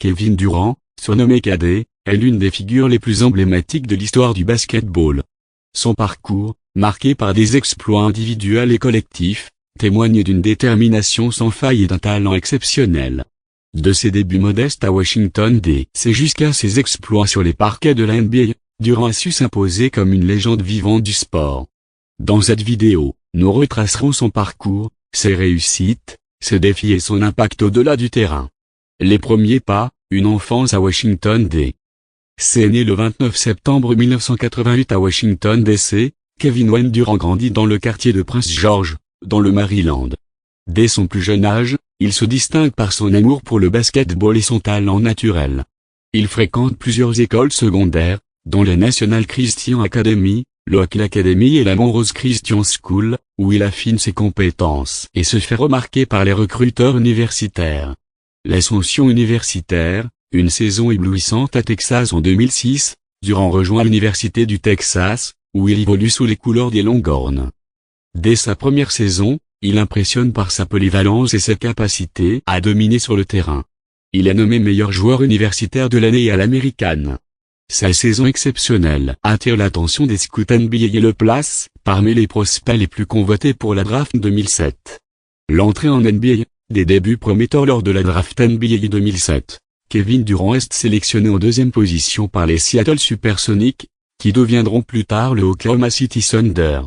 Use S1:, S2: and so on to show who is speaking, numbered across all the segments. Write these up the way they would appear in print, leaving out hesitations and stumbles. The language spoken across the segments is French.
S1: Kevin Durant, surnommé KD, est l'une des figures les plus emblématiques de l'histoire du basketball. Son parcours, marqué par des exploits individuels et collectifs, témoigne d'une détermination sans faille et d'un talent exceptionnel. De ses débuts modestes à Washington D.C. jusqu'à ses exploits sur les parquets de la NBA, Durant a su s'imposer comme une légende vivante du sport. Dans cette vidéo, nous retracerons son parcours, ses réussites, ses défis et son impact au-delà du terrain. Les premiers pas, une enfance à Washington D.C. Né le 29 septembre 1988 à Washington D.C., Kevin Wayne Durant grandit dans le quartier de Prince George, dans le Maryland. Dès son plus jeune âge, il se distingue par son amour pour le basketball et son talent naturel. Il fréquente plusieurs écoles secondaires, dont la National Christian Academy, l'Oak Academy et la Montrose Christian School, où il affine ses compétences et se fait remarquer par les recruteurs universitaires. L'ascension universitaire, une saison éblouissante à Texas en 2006, Durant rejoint l'Université du Texas, où il évolue sous les couleurs des Longhorns. Dès sa première saison, il impressionne par sa polyvalence et sa capacité à dominer sur le terrain. Il est nommé meilleur joueur universitaire de l'année à l'American. Sa saison exceptionnelle attire l'attention des scouts NBA et le place parmi les prospects les plus convoités pour la draft 2007. L'entrée en NBA, des débuts prometteurs lors de la draft NBA 2007. Kevin Durant est sélectionné en deuxième position par les Seattle Supersonics, qui deviendront plus tard le Oklahoma City Thunder.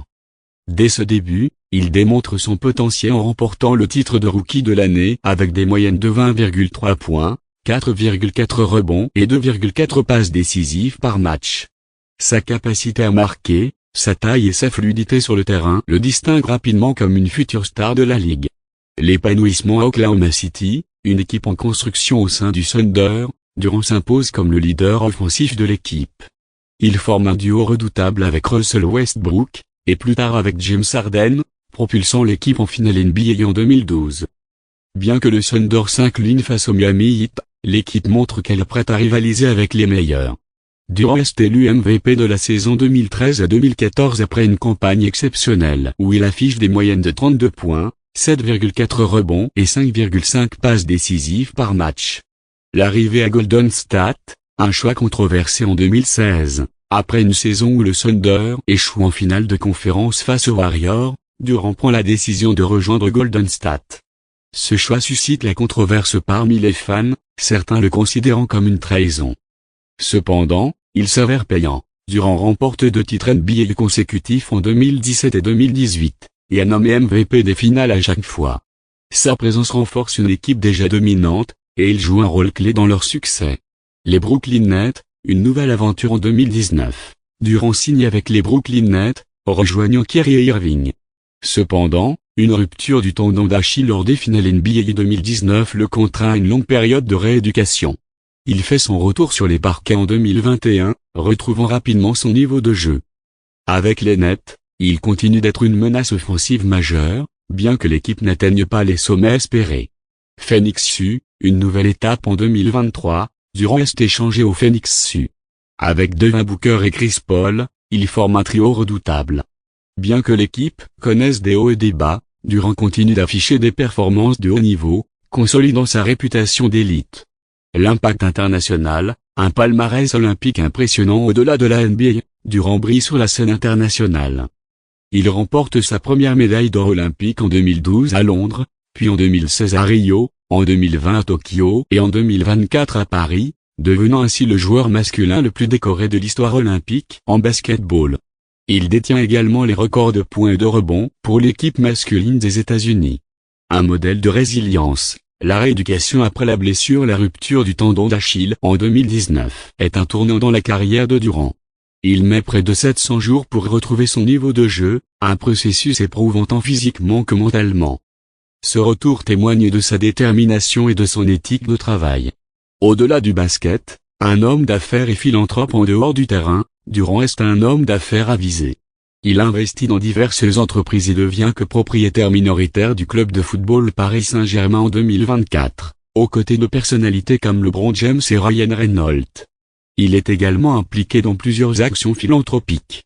S1: Dès ce début, il démontre son potentiel en remportant le titre de rookie de l'année avec des moyennes de 20,3 points, 4,4 rebonds et 2,4 passes décisives par match. Sa capacité à marquer, sa taille et sa fluidité sur le terrain le distinguent rapidement comme une future star de la ligue. L'épanouissement à Oklahoma City, une équipe en construction au sein du Thunder, Durant s'impose comme le leader offensif de l'équipe. Il forme un duo redoutable avec Russell Westbrook, et plus tard avec James Harden, propulsant l'équipe en finale NBA en 2012. Bien que le Thunder s'incline face au Miami Heat, l'équipe montre qu'elle est prête à rivaliser avec les meilleurs. Durant est élu MVP de la saison 2013 à 2014 après une campagne exceptionnelle où il affiche des moyennes de 32 points, 7,4 rebonds et 5,5 passes décisives par match. L'arrivée à Golden State, un choix controversé en 2016, après une saison où le Thunder échoue en finale de conférence face aux Warriors, Durant prend la décision de rejoindre Golden State. Ce choix suscite la controverse parmi les fans, certains le considérant comme une trahison. Cependant, il s'avère payant. Durant remporte 2 titres NBA consécutifs en 2017 et 2018, et est nommé MVP des finales à chaque fois. Sa présence renforce une équipe déjà dominante, et il joue un rôle clé dans leur succès. Les Brooklyn Nets, une nouvelle aventure en 2019. Durant signe avec les Brooklyn Nets, rejoignant Kyrie Irving. Cependant, une rupture du tendon d'Achille lors des finales NBA 2019 le contraint à une longue période de rééducation. Il fait son retour sur les parquets en 2021, retrouvant rapidement son niveau de jeu. Avec les Nets, il continue d'être une menace offensive majeure, bien que l'équipe n'atteigne pas les sommets espérés. Phoenix Suns, une nouvelle étape en 2023, Durant est échangé au Phoenix Suns. Avec Devin Booker et Chris Paul, il forme un trio redoutable. Bien que l'équipe connaisse des hauts et des bas, Durant continue d'afficher des performances de haut niveau, consolidant sa réputation d'élite. L'impact international, un palmarès olympique impressionnant au-delà de la NBA, Durant brille sur la scène internationale. Il remporte sa première médaille d'or olympique en 2012 à Londres, puis en 2016 à Rio, en 2020 à Tokyo et en 2024 à Paris, devenant ainsi le joueur masculin le plus décoré de l'histoire olympique en basketball. Il détient également les records de points et de rebonds pour l'équipe masculine des États-Unis. Un modèle de résilience, la rééducation après la blessure et la rupture du tendon d'Achille en 2019 est un tournant dans la carrière de Durant. Il met près de 700 jours pour retrouver son niveau de jeu, un processus éprouvant tant physiquement que mentalement. Ce retour témoigne de sa détermination et de son éthique de travail. Au-delà du basket, un homme d'affaires et philanthrope en dehors du terrain, Durant est un homme d'affaires avisé. Il investit dans diverses entreprises et devient copropriétaire minoritaire du club de football Paris Saint-Germain en 2024, aux côtés de personnalités comme LeBron James et Ryan Reynolds. Il est également impliqué dans plusieurs actions philanthropiques.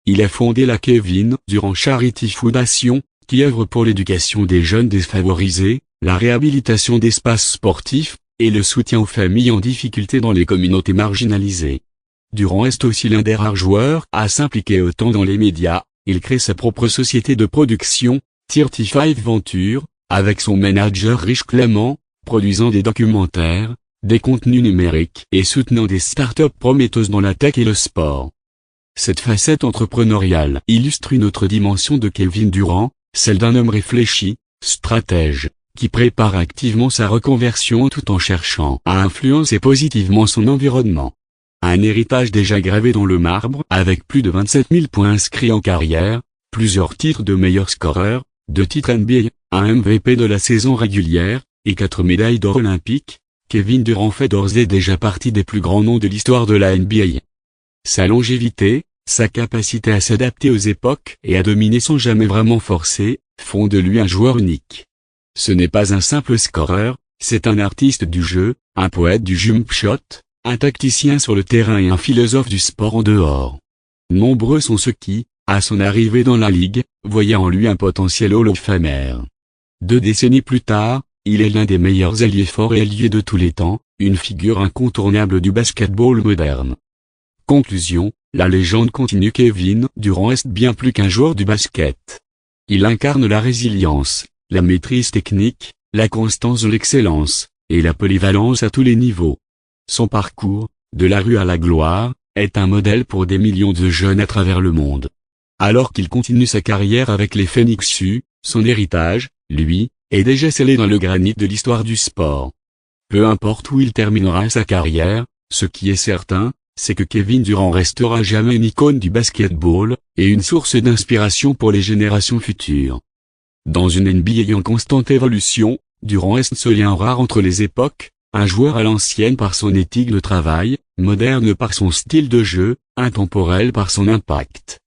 S1: Il a fondé la Kevin Durant Charity Foundation, qui œuvre pour l'éducation des jeunes défavorisés, la réhabilitation d'espaces sportifs, et le soutien aux familles en difficulté dans les communautés marginalisées. Durant est aussi l'un des rares joueurs à s'impliquer autant dans les médias. Il crée sa propre société de production, 35 Ventures, avec son manager Rich Clement, produisant des documentaires, des contenus numériques et soutenant des startups prometteuses dans la tech et le sport. Cette facette entrepreneuriale illustre une autre dimension de Kevin Durant, celle d'un homme réfléchi, stratège, qui prépare activement sa reconversion tout en cherchant à influencer positivement son environnement. Un héritage déjà gravé dans le marbre avec plus de 27 000 points inscrits en carrière, plusieurs titres de meilleur scoreur, 2 titres NBA, un MVP de la saison régulière, et 4 médailles d'or olympiques, Kevin Durant fait d'ores et déjà partie des plus grands noms de l'histoire de la NBA. Sa longévité, sa capacité à s'adapter aux époques et à dominer sans jamais vraiment forcer, font de lui un joueur unique. Ce n'est pas un simple scoreur, c'est un artiste du jeu, un poète du jump shot, un tacticien sur le terrain et un philosophe du sport en dehors. Nombreux sont ceux qui, à son arrivée dans la ligue, voyaient en lui un potentiel Hall of Famer. 2 décennies plus tard, il est l'un des meilleurs ailiers forts et ailiers de tous les temps, une figure incontournable du basketball moderne. Conclusion, la légende continue Kevin Durant est bien plus qu'un joueur du basket. Il incarne la résilience, la maîtrise technique, la constance de l'excellence, et la polyvalence à tous les niveaux. Son parcours, de la rue à la gloire, est un modèle pour des millions de jeunes à travers le monde. Alors qu'il continue sa carrière avec les Phoenix Suns, son héritage, lui, est déjà scellé dans le granit de l'histoire du sport. Peu importe où il terminera sa carrière, ce qui est certain, c'est que Kevin Durant restera jamais une icône du basketball, et une source d'inspiration pour les générations futures. Dans une NBA en constante évolution, Durant est ce lien rare entre les époques, un joueur à l'ancienne par son éthique de travail, moderne par son style de jeu, intemporel par son impact.